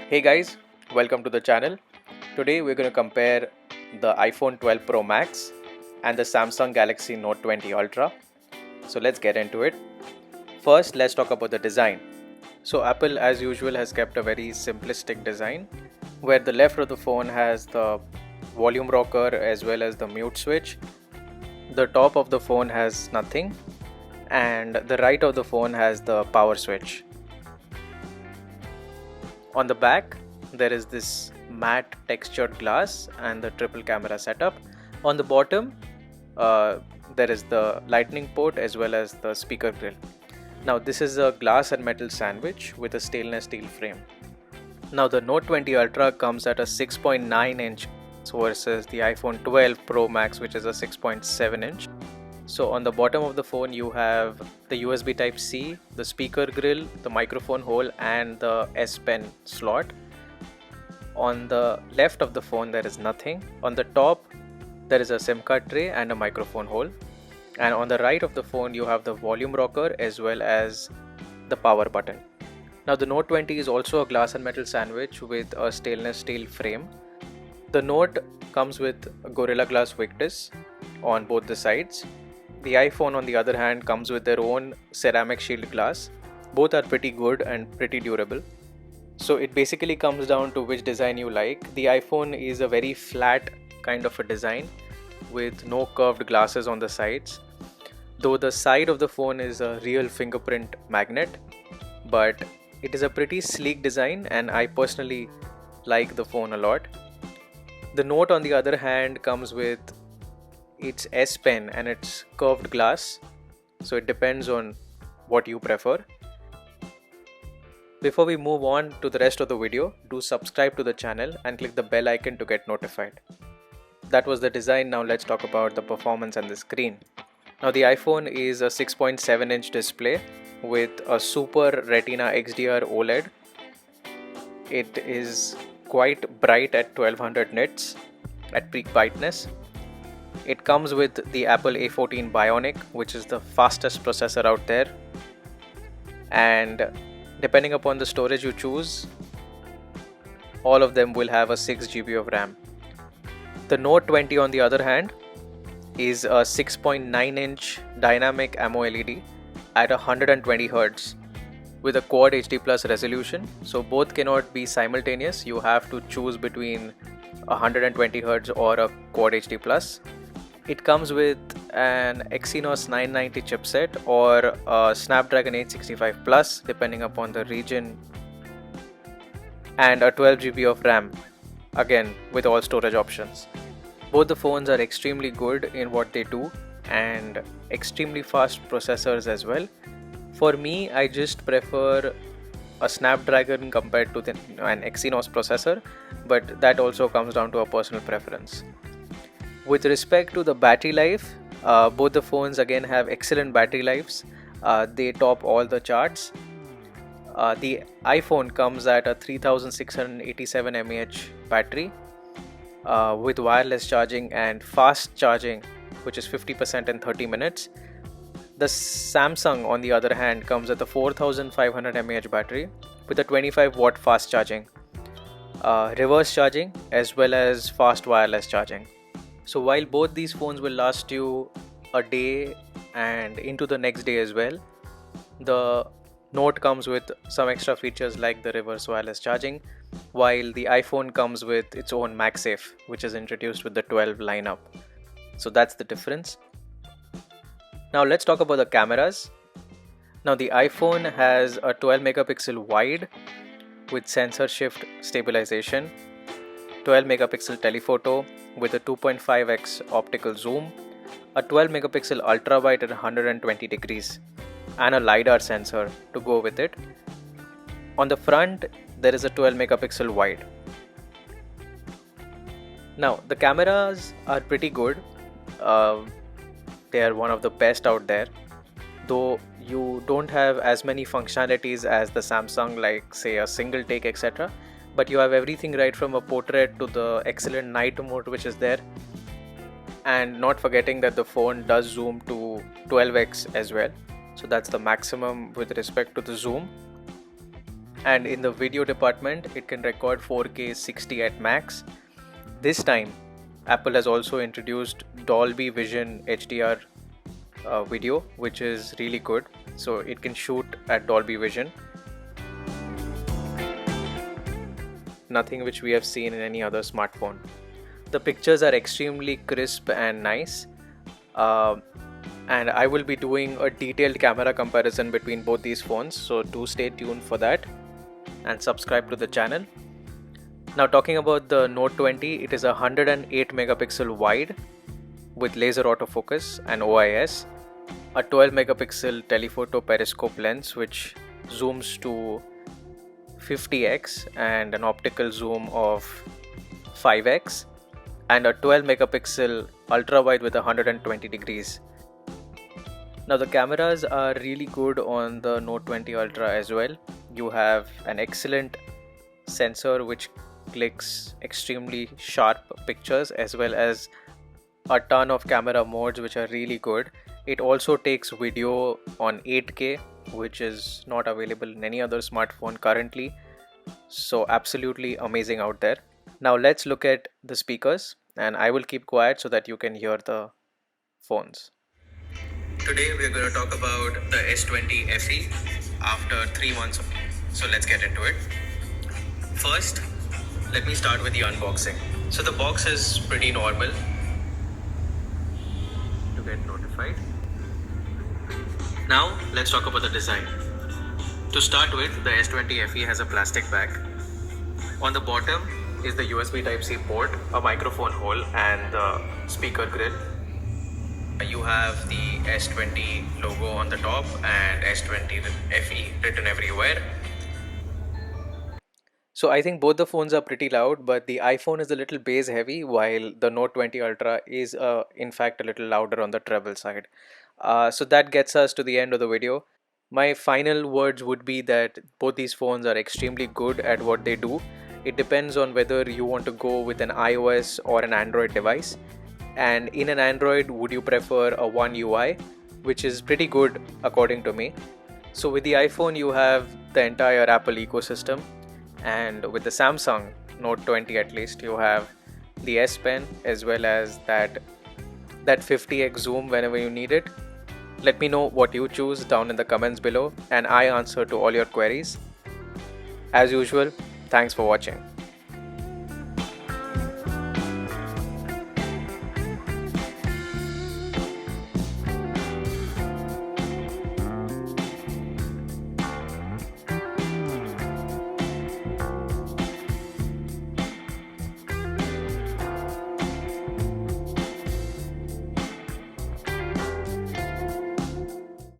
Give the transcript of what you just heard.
Hey guys, welcome to the channel. Today we're going to compare the iPhone 12 Pro Max and the Samsung Galaxy Note 20 Ultra. So let's get into it. First, let's talk about the design. So Apple as usual has kept a very simplistic design where the left of the phone has the volume rocker as well as the mute switch. The top of the phone has nothing and the right of the phone has the power switch. On the back, there is this matte textured glass and the triple camera setup. On the bottom, there is the lightning port as well as the speaker grill. Now, this is a glass and metal sandwich with a stainless steel frame. Now, the Note 20 Ultra comes at a 6.9 inch versus the iPhone 12 Pro Max, which is a 6.7 inch. So on the bottom of the phone you have the USB Type-C, the speaker grill, the microphone hole and the S Pen slot. On the left of the phone there is nothing. On the top there is a SIM card tray and a microphone hole. And on the right of the phone you have the volume rocker as well as the power button. Now the Note 20 is also a glass and metal sandwich with a stainless steel frame. The Note comes with Gorilla Glass Victus on both the sides. The iPhone on the other hand comes with their own ceramic shield glass. Both are pretty good and pretty durable. So it basically comes down to which design you like. The iPhone is a very flat kind of a design with no curved glasses on the sides. Though the side of the phone is a real fingerprint magnet, but it is a pretty sleek design and I personally like the phone a lot. The Note on the other hand comes with its S Pen and its curved glass, so it depends on what you prefer. Before we move on to the rest of the video, do subscribe to the channel and click the bell icon to get notified. That was the design. Now let's talk about the performance and the screen. Now the iPhone is a 6.7 inch display with a Super Retina XDR OLED. It is quite bright at 1200 nits at peak brightness. It comes with the Apple A14 Bionic, which is the fastest processor out there, and depending upon the storage you choose, all of them will have a 6 GB of RAM. The Note 20 on the other hand is a 6.9 inch dynamic AMOLED at 120 Hz with a Quad HD Plus resolution, so both cannot be simultaneous. You have to choose between 120 Hz or a Quad HD Plus. It comes with an Exynos 990 chipset or a Snapdragon 865 Plus depending upon the region, and a 12 GB of RAM, again with all storage options. Both the phones are extremely good in what they do and extremely fast processors as well. For me, I just prefer a Snapdragon compared to an Exynos processor, but that also comes down to a personal preference. With respect to the battery life, both the phones again have excellent battery lives. They top all the charts. The iPhone comes at a 3687 mAh battery with wireless charging and fast charging, which is 50% in 30 minutes. The Samsung on the other hand comes at a 4500 mAh battery with a 25 watt fast charging, reverse charging as well as fast wireless charging. So while both these phones will last you a day and into the next day as well, the Note comes with some extra features like the reverse wireless charging, while the iPhone comes with its own MagSafe, which is introduced with the 12 lineup. So that's the difference. Now let's talk about the cameras. Now the iPhone has a 12 megapixel wide with sensor shift stabilization, 12 megapixel telephoto with a 2.5x optical zoom, a 12 megapixel ultra wide at 120 degrees, and a LiDAR sensor to go with it. On the front, there is a 12 megapixel wide. Now, the cameras are pretty good. They are one of the best out there, though you don't have as many functionalities as the Samsung, like say a single take, etc. But you have everything right from a portrait to the excellent night mode which is there, and not forgetting that the phone does zoom to 12x as well, so that's the maximum with respect to the zoom. and in the video department it can record 4K 60 at max. This time Apple has also introduced Dolby Vision HDR video, which is really good, so it can shoot at Dolby Vision, nothing which we have seen in any other smartphone. The pictures are extremely crisp and nice, and I will be doing a detailed camera comparison between both these phones, so do stay tuned for that and subscribe to the channel. Now talking about the Note 20, it is a 108 megapixel wide with laser autofocus and OIS, a 12 megapixel telephoto periscope lens which zooms to 50x and an optical zoom of 5x, and a 12 megapixel ultra wide with 120 degrees. Now the cameras are really good on the Note 20 Ultra as well. You have an excellent sensor which clicks extremely sharp pictures, as well as a ton of camera modes which are really good. It also takes video on 8K, which is not available in any other smartphone currently, so absolutely amazing out there. Now let's look at the speakers, and I will keep quiet so that you can hear the phones. Today we're going to talk about the S20 FE after 3 months. So let's get into it. First, let me start with the unboxing. So the box is pretty normal. To get notified. Now let's talk about the design. To start with, the S20 FE has a plastic back. On the bottom is the USB Type-C port, a microphone hole, and the speaker grill. You have the S20 logo on the top and S20 FE written everywhere. So I think both the phones are pretty loud, but the iPhone is a little bass heavy, while the Note 20 Ultra is in fact a little louder on the treble side. So that gets us to the end of the video. My final words would be that both these phones are extremely good at what they do. It depends on whether you want to go with an iOS or an Android device. And in an Android, would you prefer a One UI, which is pretty good according to me. So with the iPhone you have the entire Apple ecosystem, and with the Samsung Note 20 at least you have the S Pen as well as that 50x zoom whenever you need it. Let me know what you choose down in the comments below, and I answer to all your queries. As usual, thanks for watching.